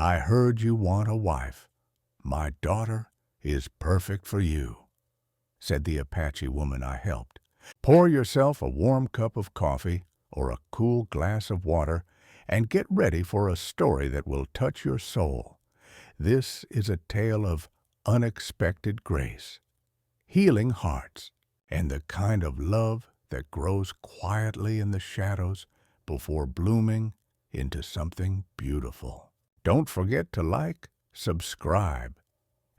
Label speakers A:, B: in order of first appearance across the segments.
A: I heard you want a wife. My daughter is perfect for you, said the Apache woman I helped. Pour yourself a warm cup of coffee or a cool glass of water and get ready for a story that will touch your soul. This is a tale of unexpected grace, healing hearts, and the kind of love that grows quietly in the shadows before blooming into something beautiful. Don't forget to like, subscribe,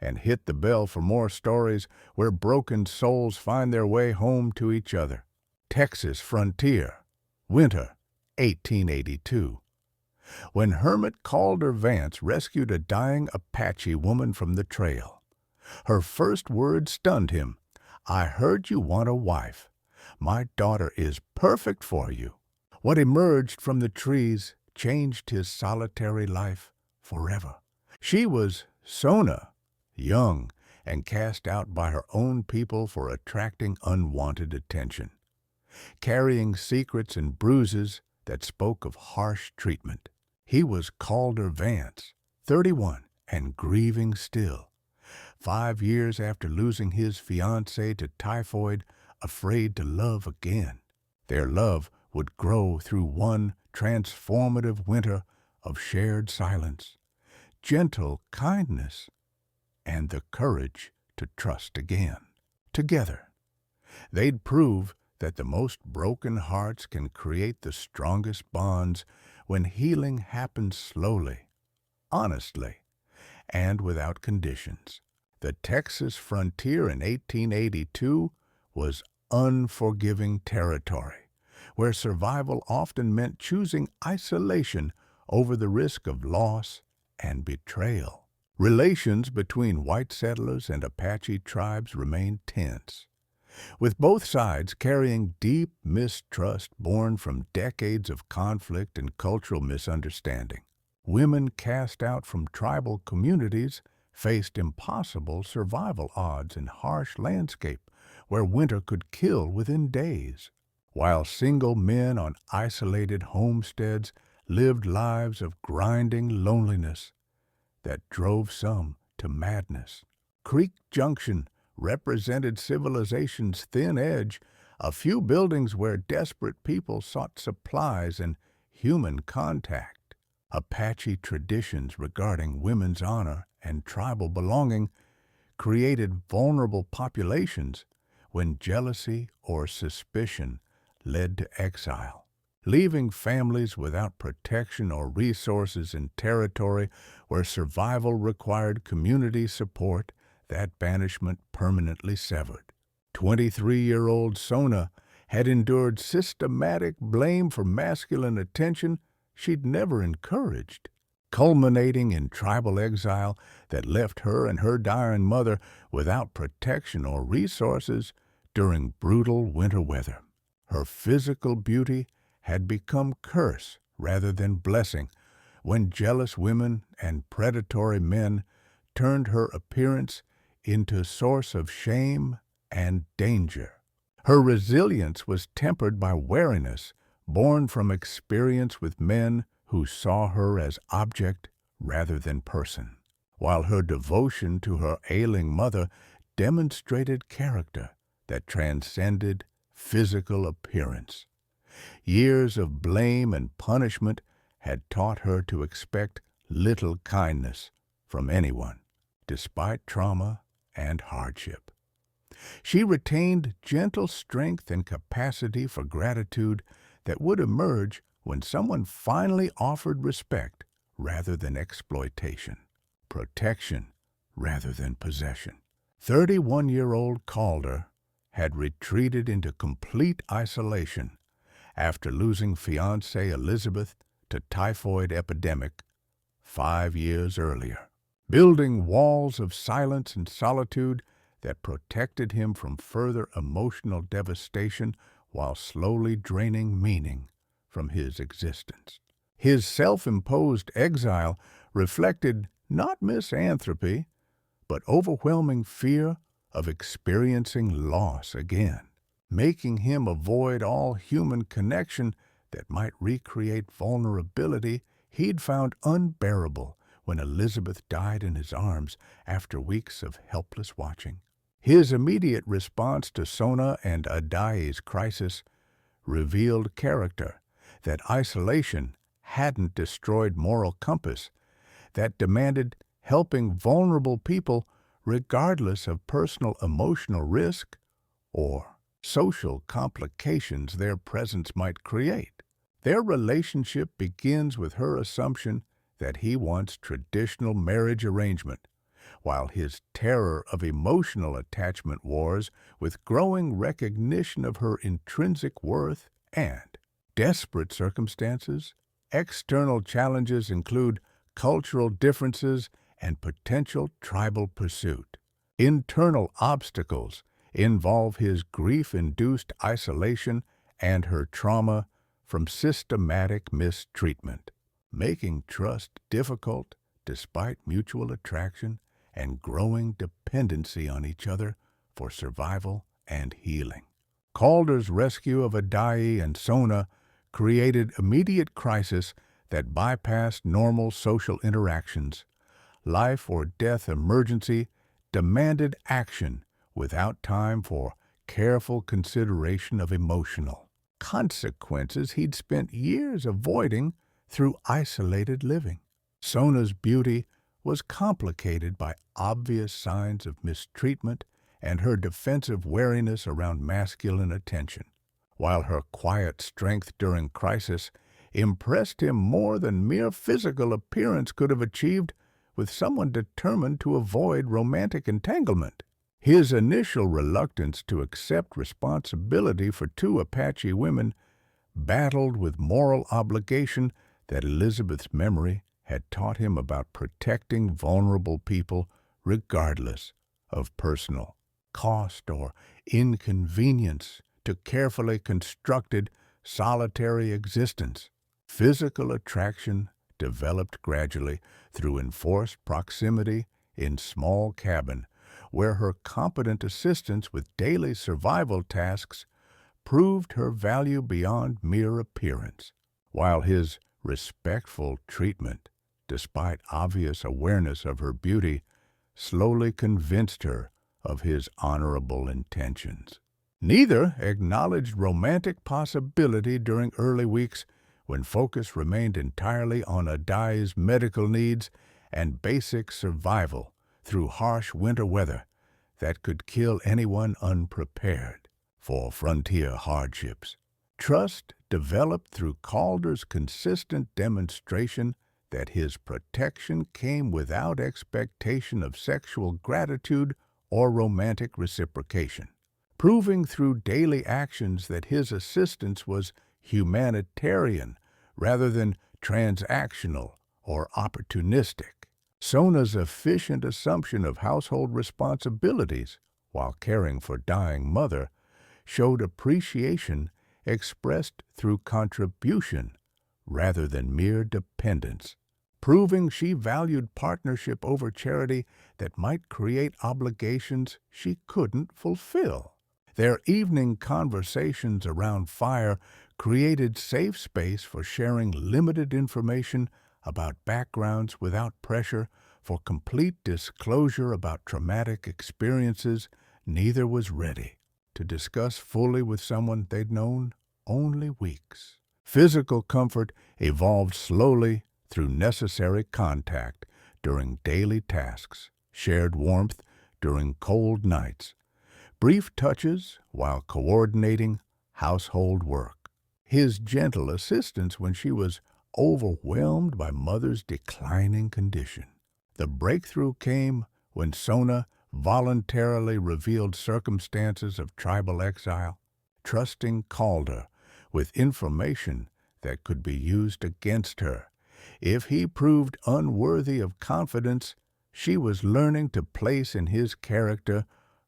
A: and hit the bell for more stories where broken souls find their way home to each other. Texas Frontier, Winter, 1882. When Hermit Calder Vance rescued a dying Apache woman from the trail, her first words stunned him. I heard you want a wife. My daughter is perfect for you. What emerged from the trees changed his solitary life forever. She was Sona, young and cast out by her own people for attracting unwanted attention, carrying secrets and bruises that spoke of harsh treatment. He was Calder Vance, 31, and grieving still. 5 years after losing his fiancée to typhoid, afraid to love again. Their love would grow through one transformative winter of shared silence, gentle kindness, and the courage to trust again. Together, they'd prove that the most broken hearts can create the strongest bonds when healing happens slowly, honestly, and without conditions. The Texas frontier in 1882 was unforgiving territory, where survival often meant choosing isolation over the risk of loss and betrayal. Relations between white settlers and Apache tribes remained tense, with both sides carrying deep mistrust born from decades of conflict and cultural misunderstanding. Women cast out from tribal communities faced impossible survival odds in harsh landscape where winter could kill within days, while single men on isolated homesteads lived lives of grinding loneliness that drove some to madness. Creek Junction represented civilization's thin edge, a few buildings where desperate people sought supplies and human contact. Apache traditions regarding women's honor and tribal belonging created vulnerable populations when jealousy or suspicion led to exile, leaving families without protection or resources in territory where survival required community support. That banishment permanently severed. 23-year-old Sona had endured systematic blame for masculine attention she'd never encouraged, culminating in tribal exile that left her and her dying mother without protection or resources during brutal winter weather. Her physical beauty had become curse rather than blessing when jealous women and predatory men turned her appearance into a source of shame and danger. Her resilience was tempered by wariness, born from experience with men who saw her as object rather than person, while her devotion to her ailing mother demonstrated character that transcended physical appearance. Years of blame and punishment had taught her to expect little kindness from anyone, despite trauma and hardship. She retained gentle strength and capacity for gratitude that would emerge when someone finally offered respect rather than exploitation, protection rather than possession. 31-year-old Calder had retreated into complete isolation after losing fiancée Elizabeth to typhoid epidemic 5 years earlier, building walls of silence and solitude that protected him from further emotional devastation while slowly draining meaning from his existence. His self-imposed exile reflected not misanthropy, but overwhelming fear of experiencing loss again, making him avoid all human connection that might recreate vulnerability he'd found unbearable when Elizabeth died in his arms after weeks of helpless watching. His immediate response to Sona and Adai's crisis revealed character, that isolation hadn't destroyed moral compass, that demanded helping vulnerable people regardless of personal emotional risk or social complications their presence might create. Their relationship begins with her assumption that he wants traditional marriage arrangement, while his terror of emotional attachment wars with growing recognition of her intrinsic worth and desperate circumstances. External challenges include cultural differences and potential tribal pursuit. Internal obstacles involve his grief-induced isolation and her trauma from systematic mistreatment, making trust difficult despite mutual attraction and growing dependency on each other for survival and healing. Calder's rescue of Adai and Sona created immediate crisis that bypassed normal social interactions. Life or death emergency demanded action without time for careful consideration of emotional consequences he'd spent years avoiding through isolated living. Sona's beauty was complicated by obvious signs of mistreatment and her defensive wariness around masculine attention, while her quiet strength during crisis impressed him more than mere physical appearance could have achieved with someone determined to avoid romantic entanglement. His initial reluctance to accept responsibility for two Apache women battled with moral obligation that Elizabeth's memory had taught him about protecting vulnerable people regardless of personal cost or inconvenience to carefully constructed solitary existence. Physical attraction developed gradually through enforced proximity in small cabin, where her competent assistance with daily survival tasks proved her value beyond mere appearance, while his respectful treatment, despite obvious awareness of her beauty, slowly convinced her of his honorable intentions. Neither acknowledged romantic possibility during early weeks when focus remained entirely on Adai's medical needs and basic survival through harsh winter weather that could kill anyone unprepared for frontier hardships. Trust developed through Calder's consistent demonstration that his protection came without expectation of sexual gratitude or romantic reciprocation, proving through daily actions that his assistance was humanitarian rather than transactional or opportunistic. Sona's efficient assumption of household responsibilities while caring for dying mother showed appreciation expressed through contribution rather than mere dependence, proving she valued partnership over charity that might create obligations she couldn't fulfill. Their evening conversations around fire created safe space for sharing limited information about backgrounds without pressure for complete disclosure about traumatic experiences neither was ready to discuss fully with someone they'd known only weeks. Physical comfort evolved slowly through necessary contact during daily tasks, shared warmth during cold nights, brief touches while coordinating household work. His gentle assistance when she was overwhelmed by mother's declining condition. The breakthrough came when Sona voluntarily revealed circumstances of tribal exile, trusting Calder with information that could be used against her. If he proved unworthy of confidence, she was learning to place in his character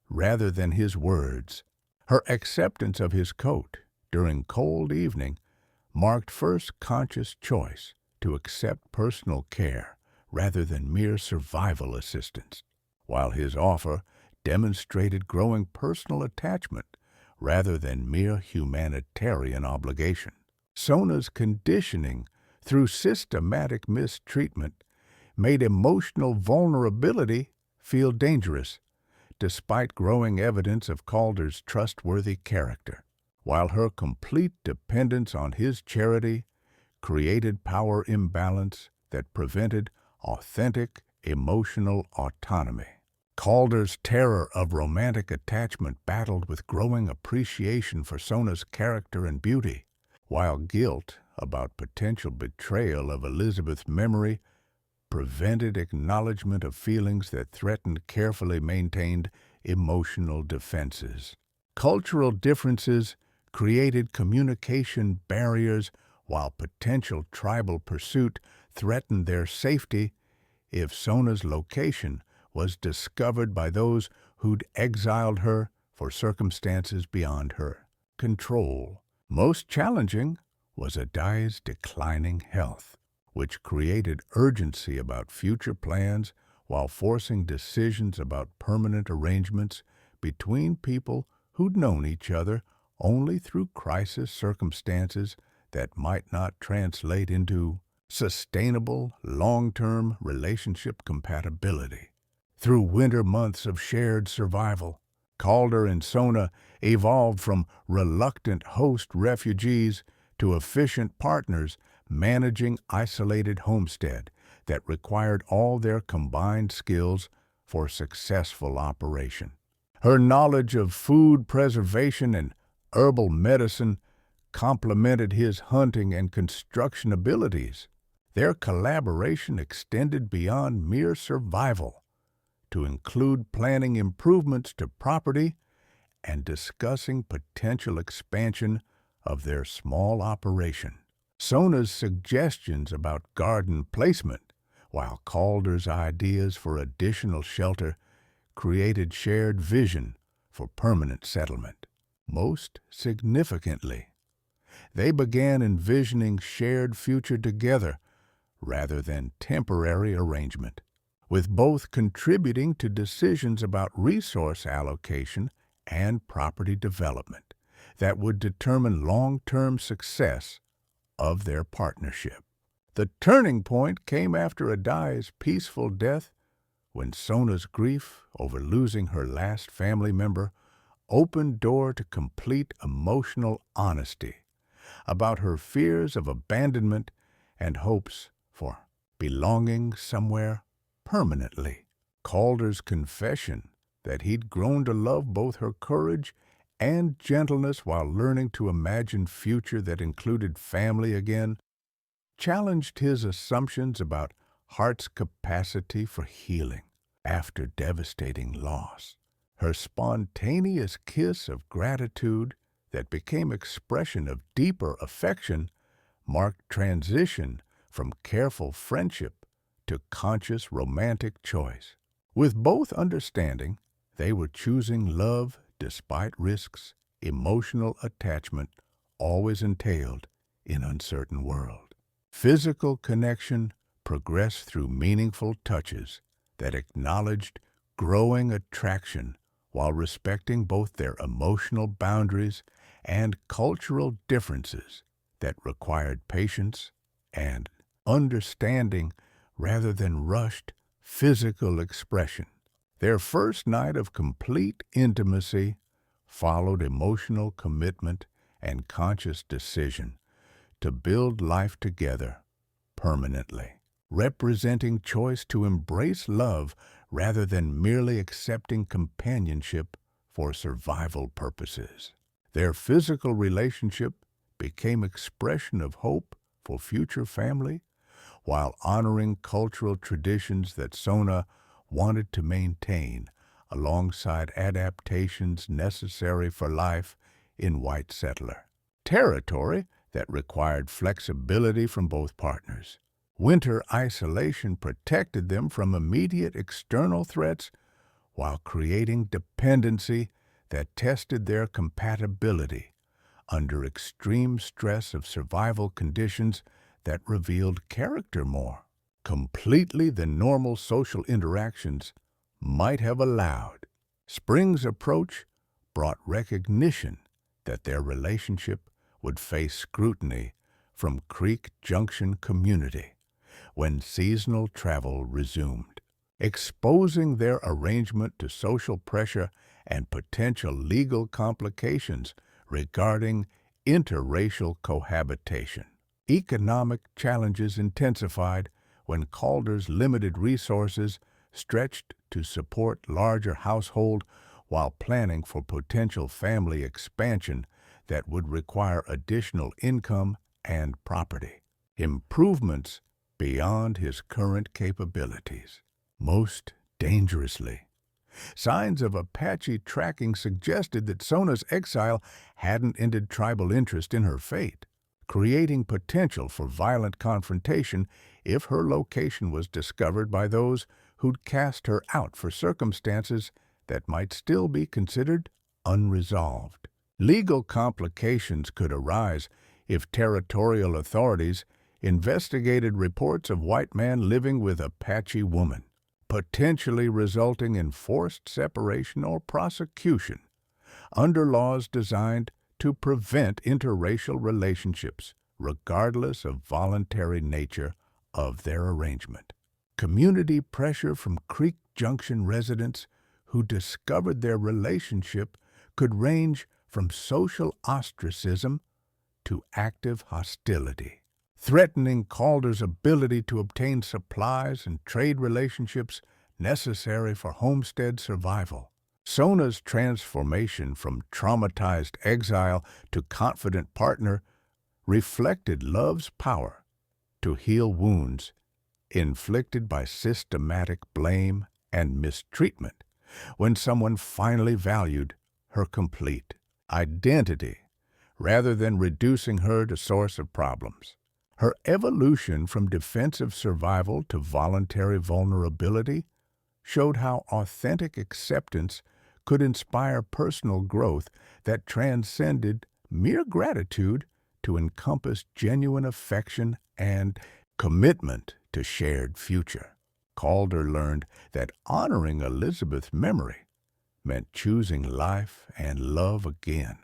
A: rather than his words. Her acceptance of his coat during cold evening marked first conscious choice to accept personal care rather than mere survival assistance, while his offer demonstrated growing personal attachment rather than mere humanitarian obligation. Sona's conditioning through systematic mistreatment made emotional vulnerability feel dangerous, despite growing evidence of Calder's trustworthy character, while her complete dependence on his charity created power imbalance that prevented authentic emotional autonomy. Calder's terror of romantic attachment battled with growing appreciation for Sona's character and beauty, while guilt about potential betrayal of Elizabeth's memory prevented acknowledgement of feelings that threatened carefully maintained emotional defenses. Cultural differences created communication barriers, while potential tribal pursuit threatened their safety if Sona's location was discovered by those who'd exiled her for circumstances beyond her control. Most challenging was Adai's declining health, which created urgency about future plans while forcing decisions about permanent arrangements between people who'd known each other only through crisis circumstances that might not translate into sustainable, long-term relationship compatibility. Through winter months of shared survival, Calder and Sona evolved from reluctant host refugees to efficient partners managing isolated homestead that required all their combined skills for successful operation. Her knowledge of food preservation and herbal medicine complemented his hunting and construction abilities. Their collaboration extended beyond mere survival to include planning improvements to property and discussing potential expansion of their small operation. Sona's suggestions about garden placement, while Calder's ideas for additional shelter created shared vision for permanent settlement. Most significantly, they began envisioning shared future together rather than temporary arrangement, with both contributing to decisions about resource allocation and property development that would determine long-term success of their partnership. The turning point came after Adai's peaceful death, when Sona's grief over losing her last family member opened door to complete emotional honesty about her fears of abandonment and hopes for belonging somewhere permanently. Calder's confession that he'd grown to love both her courage and gentleness while learning to imagine future that included family again challenged his assumptions about heart's capacity for healing after devastating loss. Her spontaneous kiss of gratitude that became expression of deeper affection marked transition from careful friendship to conscious romantic choice. With both understanding they were choosing love despite risks emotional attachment always entailed in uncertain world. Physical connection progressed through meaningful touches that acknowledged growing attraction while respecting both their emotional boundaries and cultural differences that required patience and understanding rather than rushed physical expression. Their first night of complete intimacy followed emotional commitment and conscious decision to build life together permanently, representing choice to embrace love rather than merely accepting companionship for survival purposes. Their physical relationship became expression of hope for future family, while honoring cultural traditions that Sona wanted to maintain alongside adaptations necessary for life in white settler territory that required flexibility from both partners. Winter isolation protected them from immediate external threats while creating dependency that tested their compatibility under extreme stress of survival conditions that revealed character more completely than normal social interactions might have allowed. Spring's approach brought recognition that their relationship would face scrutiny from Creek Junction community, when seasonal travel resumed, exposing their arrangement to social pressure and potential legal complications regarding interracial cohabitation. Economic challenges intensified when Calder's limited resources stretched to support larger household while planning for potential family expansion that would require additional income and property. Improvements beyond his current capabilities. Most dangerously, signs of Apache tracking suggested that Sona's exile hadn't ended tribal interest in her fate, creating potential for violent confrontation if her location was discovered by those who'd cast her out for circumstances that might still be considered unresolved. Legal complications could arise if territorial authorities investigated reports of white man living with Apache woman, potentially resulting in forced separation or prosecution under laws designed to prevent interracial relationships, regardless of voluntary nature of their arrangement. Community pressure from Creek Junction residents who discovered their relationship could range from social ostracism to active hostility, threatening Calder's ability to obtain supplies and trade relationships necessary for homestead survival. Sona's transformation from traumatized exile to confident partner reflected love's power to heal wounds inflicted by systematic blame and mistreatment when someone finally valued her complete identity rather than reducing her to source of problems. Her evolution from defensive survival to voluntary vulnerability showed how authentic acceptance could inspire personal growth that transcended mere gratitude to encompass genuine affection and commitment to shared future. Calder learned that honoring Elizabeth's memory meant choosing life and love again,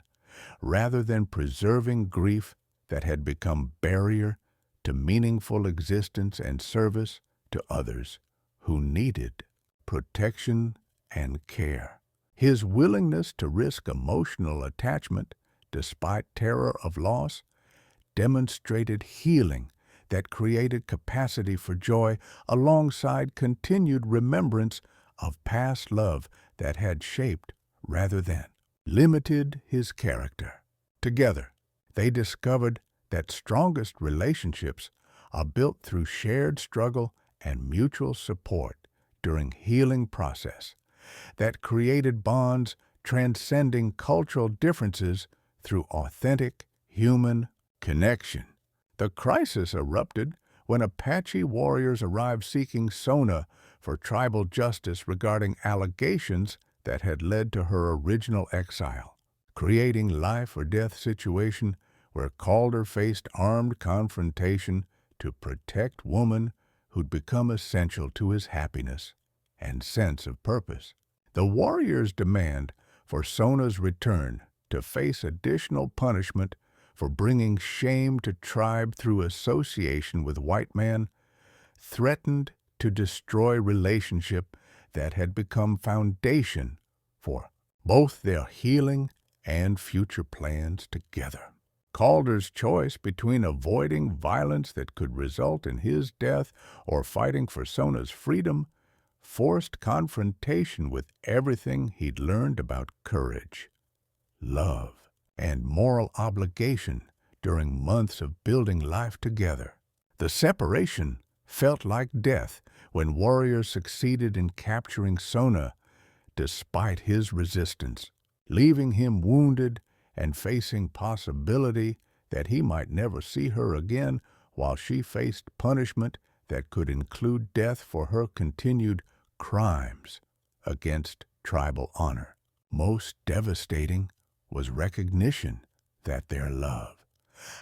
A: rather than preserving grief that had become barrier to meaningful existence and service to others who needed protection and care. His willingness to risk emotional attachment despite terror of loss demonstrated healing that created capacity for joy alongside continued remembrance of past love that had shaped rather than limited his character. Together, they discovered that strongest relationships are built through shared struggle and mutual support during healing process that created bonds transcending cultural differences through authentic human connection. The crisis erupted when Apache warriors arrived seeking Sona for tribal justice regarding allegations that had led to her original exile, creating life-or-death situation where Calder faced armed confrontation to protect woman who'd become essential to his happiness and sense of purpose. The warriors' demand for Sona's return to face additional punishment for bringing shame to tribe through association with white man threatened to destroy relationship that had become foundation for both their healing and future plans together. Calder's choice between avoiding violence that could result in his death or fighting for Sona's freedom forced confrontation with everything he'd learned about courage, love, and moral obligation during months of building life together. The separation felt like death when warriors succeeded in capturing Sona despite his resistance, leaving him wounded and facing possibility that he might never see her again while she faced punishment that could include death for her continued crimes against tribal honor. Most devastating was recognition that their love,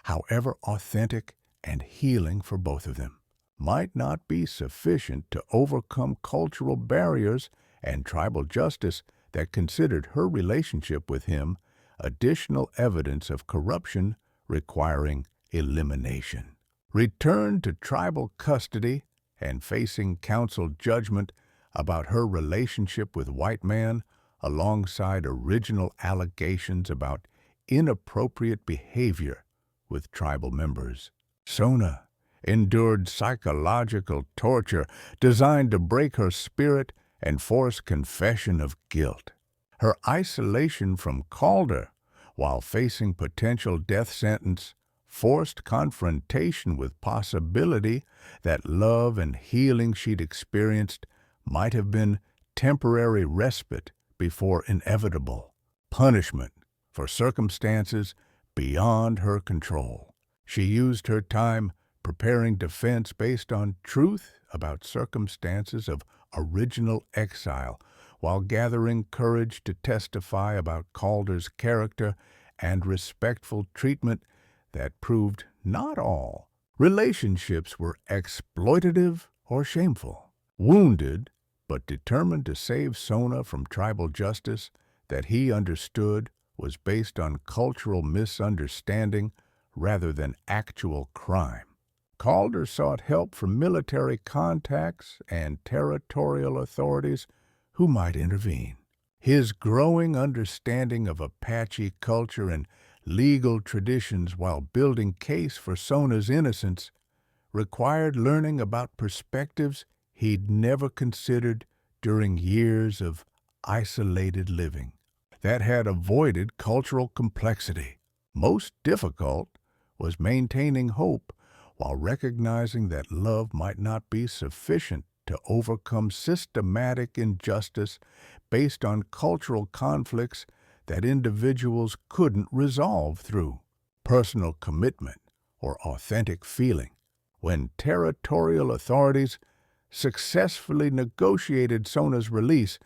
A: however authentic and healing for both of them, might not be sufficient to overcome cultural barriers and tribal justice that considered her relationship with him additional evidence of corruption requiring elimination. returned to tribal custody and facing council judgment about her relationship with white man alongside original allegations about inappropriate behavior with tribal members. Sona endured psychological torture designed to break her spirit and force confession of guilt. Her isolation from Calder, while facing potential death sentence, forced confrontation with possibility that love and healing she'd experienced might have been temporary respite before inevitable punishment for circumstances beyond her control. She used her time preparing defense based on truth about circumstances of original exile, while gathering courage to testify about Calder's character and respectful treatment that proved not all relationships were exploitative or shameful. Wounded, but determined to save Sona from tribal justice that he understood was based on cultural misunderstanding rather than actual crime. Calder sought help from military contacts and territorial authorities who might intervene. His growing understanding of Apache culture and legal traditions while building case for Sona's innocence required learning about perspectives he'd never considered during years of isolated living that had avoided cultural complexity. Most difficult was maintaining hope while recognizing that love might not be sufficient to overcome systematic injustice based on cultural conflicts that individuals couldn't resolve through personal commitment or authentic feeling. When territorial authorities successfully negotiated Sona's release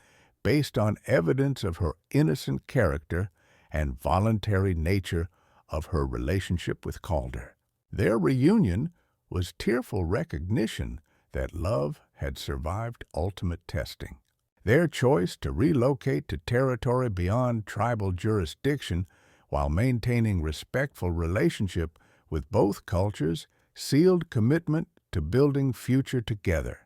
A: based on evidence of her innocent character and voluntary nature of her relationship with Calder. Their reunion was tearful recognition that love had survived ultimate testing. Their choice to relocate to territory beyond tribal jurisdiction while maintaining respectful relationship with both cultures sealed commitment to building future together,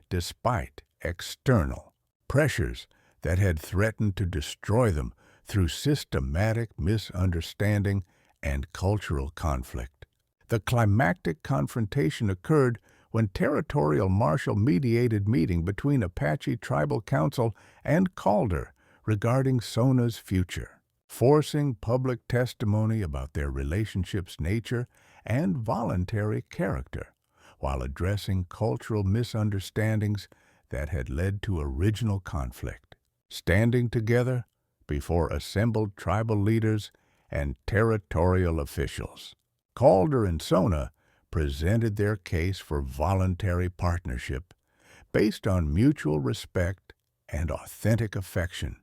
A: despite external pressures that had threatened to destroy them through systematic misunderstanding and cultural conflict. The climactic confrontation occurred when territorial marshal mediated meeting between Apache Tribal Council and Calder regarding Sona's future, forcing public testimony about their relationship's nature and voluntary character, while addressing cultural misunderstandings that had led to original conflict. Standing together before assembled tribal leaders and territorial officials, Calder and Sona presented their case for voluntary partnership based on mutual respect and authentic affection,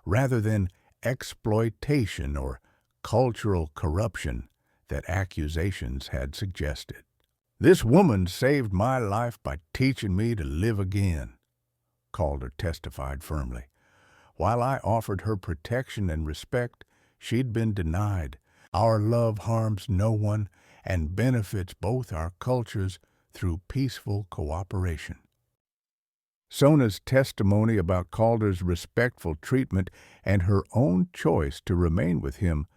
A: rather than exploitation or cultural corruption that accusations had suggested. "This woman saved my life by teaching me to live again," Calder testified firmly. "While I offered her protection and respect, she'd been denied. Our love harms no one and benefits both our cultures through peaceful cooperation." Sona's testimony about Calder's respectful treatment and her own choice to remain with him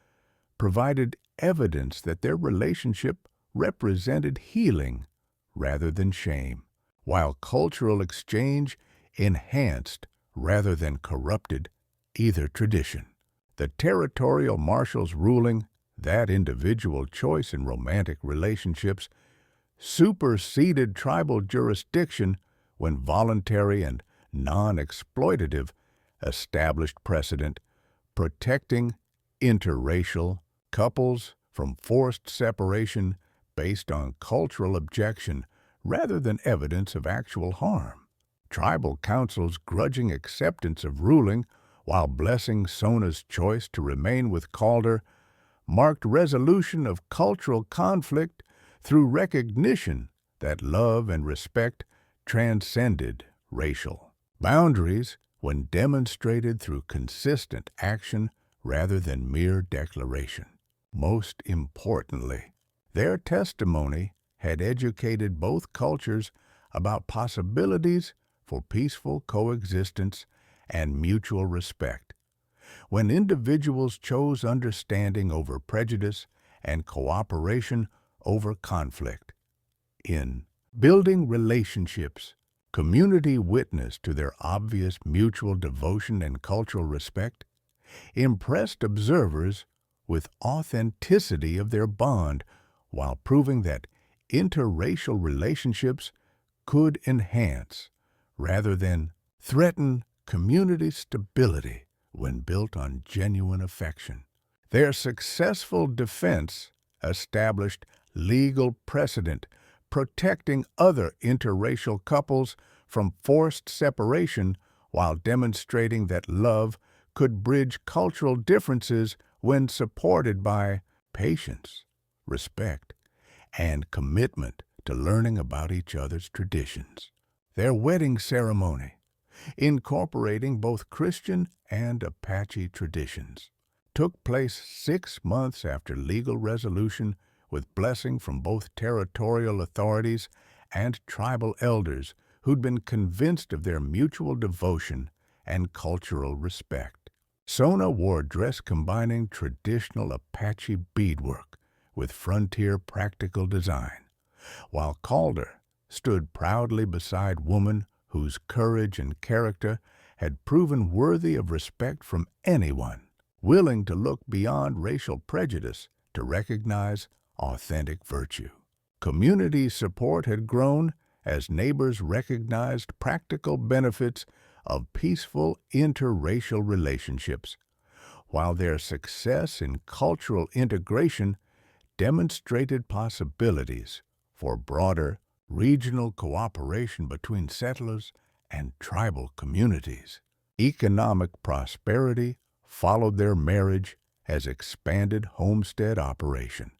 A: provided evidence that their relationship represented healing rather than shame, while cultural exchange enhanced rather than corrupted either tradition. The territorial marshal's ruling that individual choice in romantic relationships superseded tribal jurisdiction when voluntary and non-exploitative established precedent, protecting interracial couples from forced separation based on cultural objection rather than evidence of actual harm. Tribal council's grudging acceptance of ruling while blessing Sona's choice to remain with Calder marked resolution of cultural conflict through recognition that love and respect transcended racial boundaries when demonstrated through consistent action rather than mere declaration. Most importantly, their testimony had educated both cultures about possibilities for peaceful coexistence and mutual respect. When individuals chose understanding over prejudice and cooperation over conflict. In building relationships, community witnessed to their obvious mutual devotion and cultural respect, impressed observers with authenticity of their bond while proving that interracial relationships could enhance rather than threaten community stability when built on genuine affection. Their successful defense established legal precedent protecting other interracial couples from forced separation while demonstrating that love could bridge cultural differences when supported by patience, respect, and commitment to learning about each other's traditions. Their wedding ceremony, incorporating both Christian and Apache traditions, took place 6 months after legal resolution with blessing from both territorial authorities and tribal elders who'd been convinced of their mutual devotion and cultural respect. Sona wore a dress combining traditional Apache beadwork with frontier practical design, while Calder stood proudly beside woman whose courage and character had proven worthy of respect from anyone, willing to look beyond racial prejudice to recognize authentic virtue. Community support had grown as neighbors recognized practical benefits of peaceful interracial relationships, while their success in cultural integration demonstrated possibilities for broader regional cooperation between settlers and tribal communities. Economic prosperity followed their marriage as expanded homestead operation,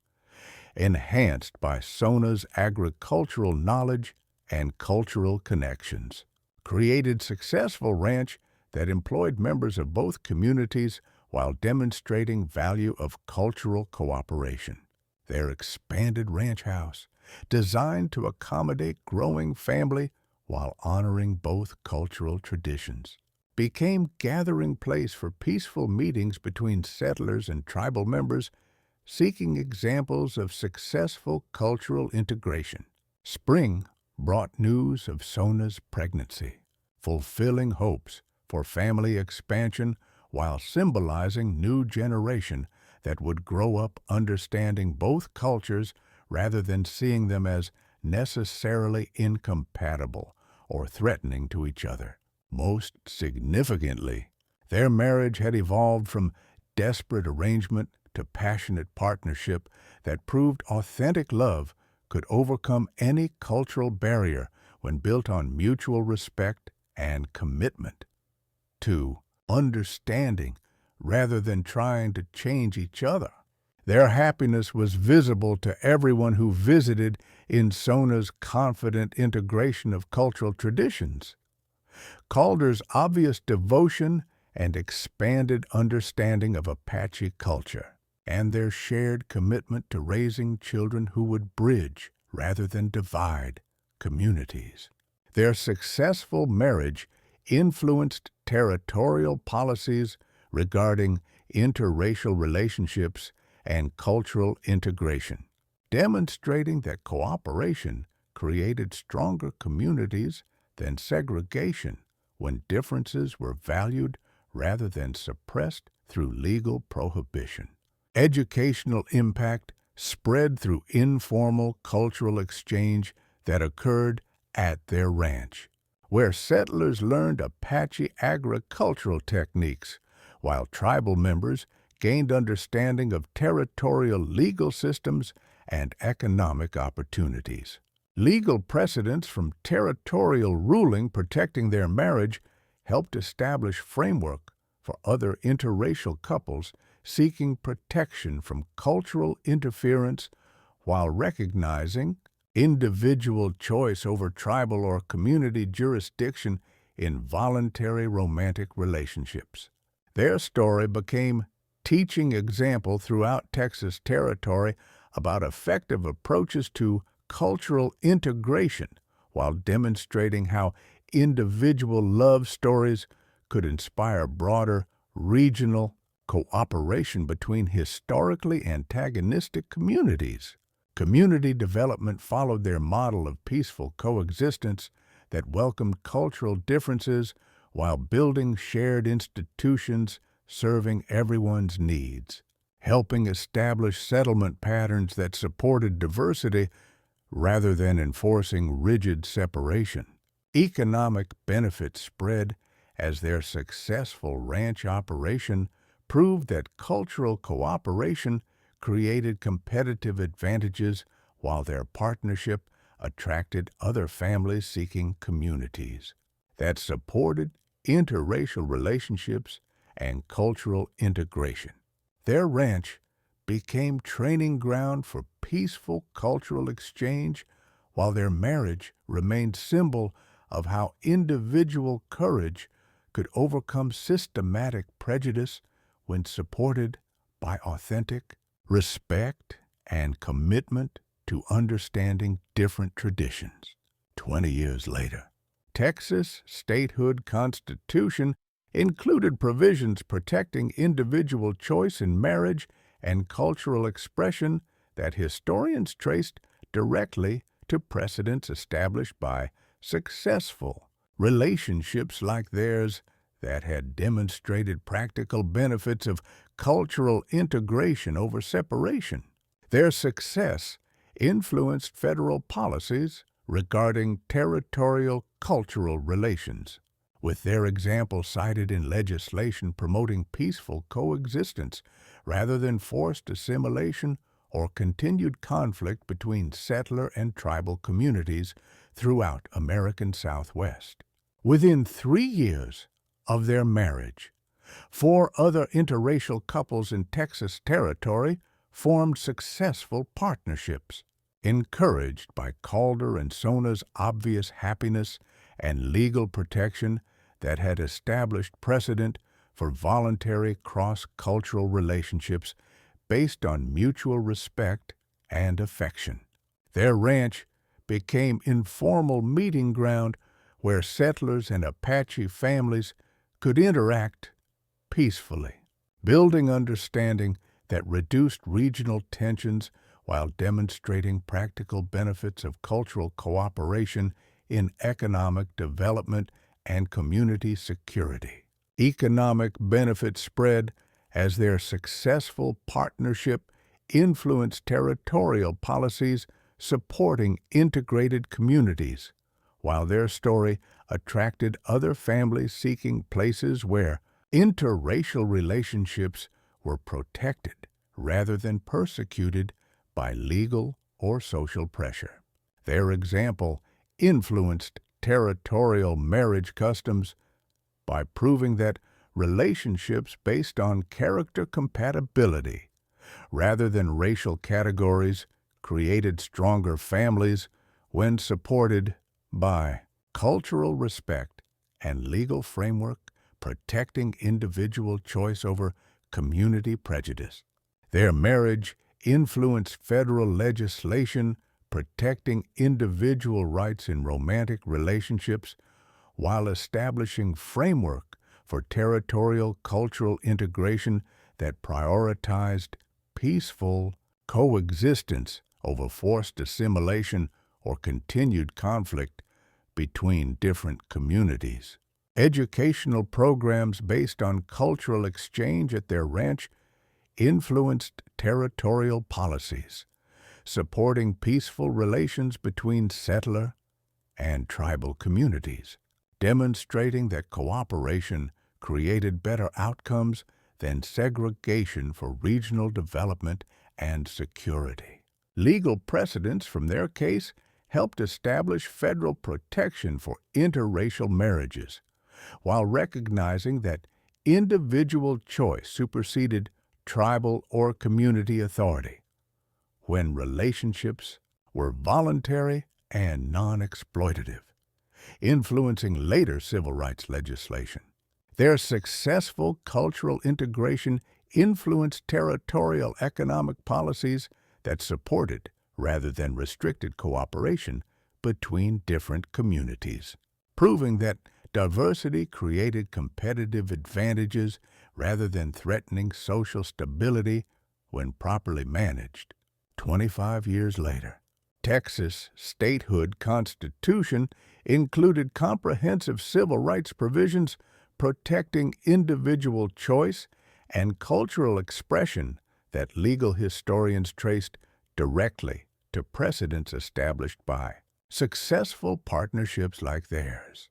A: enhanced by Sona's agricultural knowledge and cultural connections, created successful ranch that employed members of both communities while demonstrating value of cultural cooperation. Their expanded ranch house, designed to accommodate growing family while honoring both cultural traditions, became gathering place for peaceful meetings between settlers and tribal members seeking examples of successful cultural integration. Spring brought news of Sona's pregnancy, fulfilling hopes for family expansion while symbolizing new generation that would grow up understanding both cultures rather than seeing them as necessarily incompatible or threatening to each other. Most significantly, their marriage had evolved from desperate arrangement to passionate partnership that proved authentic love could overcome any cultural barrier when built on mutual respect and commitment. 2. Understanding rather than trying to change each other. Their happiness was visible to everyone who visited in Sona's confident integration of cultural traditions. Calder's obvious devotion and expanded understanding of Apache culture, and their shared commitment to raising children who would bridge, rather than divide, communities. Their successful marriage influenced territorial policies regarding interracial relationships and cultural integration, demonstrating that cooperation created stronger communities than segregation when differences were valued rather than suppressed through legal prohibition. Educational impact spread through informal cultural exchange that occurred at their ranch, where settlers learned Apache agricultural techniques, while tribal members gained understanding of territorial legal systems and economic opportunities. Legal precedents from territorial ruling protecting their marriage helped establish framework for other interracial couples seeking protection from cultural interference while recognizing individual choice over tribal or community jurisdiction in voluntary romantic relationships. Their story became teaching example throughout Texas territory about effective approaches to cultural integration while demonstrating how individual love stories could inspire broader regional cooperation between historically antagonistic communities. Community development followed their model of peaceful coexistence that welcomed cultural differences while building shared institutions serving everyone's needs, helping establish settlement patterns that supported diversity rather than enforcing rigid separation. Economic benefits spread as their successful ranch operation proved that cultural cooperation created competitive advantages while their partnership attracted other families seeking communities that supported interracial relationships and cultural integration. Their ranch became training ground for peaceful cultural exchange, while their marriage remained symbol of how individual courage could overcome systematic prejudice when supported by authentic respect and commitment to understanding different traditions. 20 years later, Texas' statehood constitution included provisions protecting individual choice in marriage and cultural expression that historians traced directly to precedents established by successful relationships like theirs that had demonstrated practical benefits of cultural integration over separation. Their success influenced federal policies regarding territorial cultural relations, with their example cited in legislation promoting peaceful coexistence rather than forced assimilation or continued conflict between settler and tribal communities throughout American Southwest. Within 3 years of their marriage, 4 other interracial couples in Texas territory formed successful partnerships. Encouraged by Calder and Sona's obvious happiness and legal protection that had established precedent for voluntary cross-cultural relationships based on mutual respect and affection. Their ranch became informal meeting ground where settlers and Apache families could interact peacefully, building understanding that reduced regional tensions while demonstrating practical benefits of cultural cooperation in economic development and community security. Economic benefits spread as their successful partnership influenced territorial policies supporting integrated communities, while their story attracted other families seeking places where interracial relationships were protected rather than persecuted by legal or social pressure. Their example influenced territorial marriage customs by proving that relationships based on character compatibility rather than racial categories created stronger families when supported by cultural respect and legal framework protecting individual choice over community prejudice. Their marriage influenced federal legislation protecting individual rights in romantic relationships while establishing framework for territorial cultural integration that prioritized peaceful coexistence over forced assimilation or continued conflict between different communities. Educational programs based on cultural exchange at their ranch influenced territorial policies, supporting peaceful relations between settler and tribal communities, demonstrating that cooperation created better outcomes than segregation for regional development and security. Legal precedents from their case helped establish federal protection for interracial marriages, while recognizing that individual choice superseded tribal or community authority when relationships were voluntary and non-exploitative, influencing later civil rights legislation. Their successful cultural integration influenced territorial economic policies that supported rather than restricted cooperation between different communities, proving that diversity created competitive advantages rather than threatening social stability when properly managed. 25 years later, Texas' statehood constitution included comprehensive civil rights provisions protecting individual choice and cultural expression that legal historians traced directly to precedents established by successful partnerships like theirs.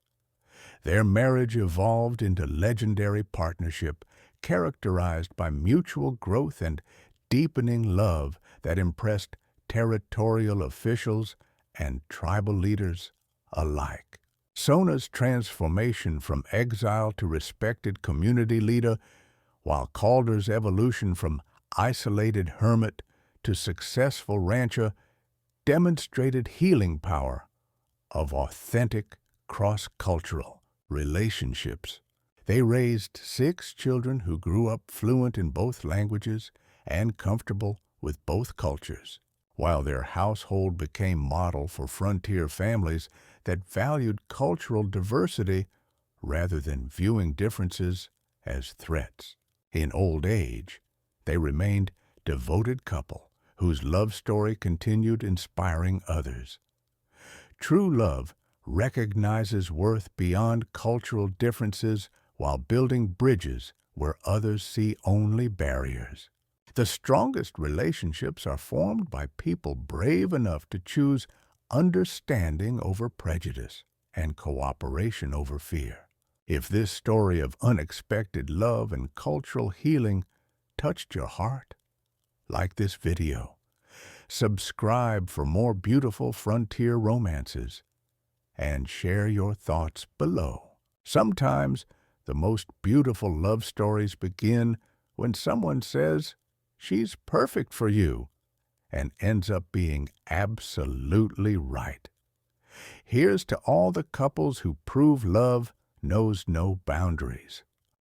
A: Their marriage evolved into legendary partnership characterized by mutual growth and deepening love that impressed territorial officials and tribal leaders alike. Sona's transformation from exile to respected community leader, while Calder's evolution from isolated hermit to successful rancher, demonstrated healing power of authentic cross-cultural relationships. They raised 6 children who grew up fluent in both languages and comfortable with both cultures, while their household became model for frontier families that valued cultural diversity rather than viewing differences as threats. In old age, they remained a devoted couple whose love story continued inspiring others. True love recognizes worth beyond cultural differences while building bridges where others see only barriers. The strongest relationships are formed by people brave enough to choose understanding over prejudice and cooperation over fear. If this story of unexpected love and cultural healing touched your heart, like this video. Subscribe for more beautiful frontier romances and share your thoughts below. Sometimes the most beautiful love stories begin when someone says, "She's perfect for you," and ends up being absolutely right. Here's to all the couples who prove love knows no boundaries.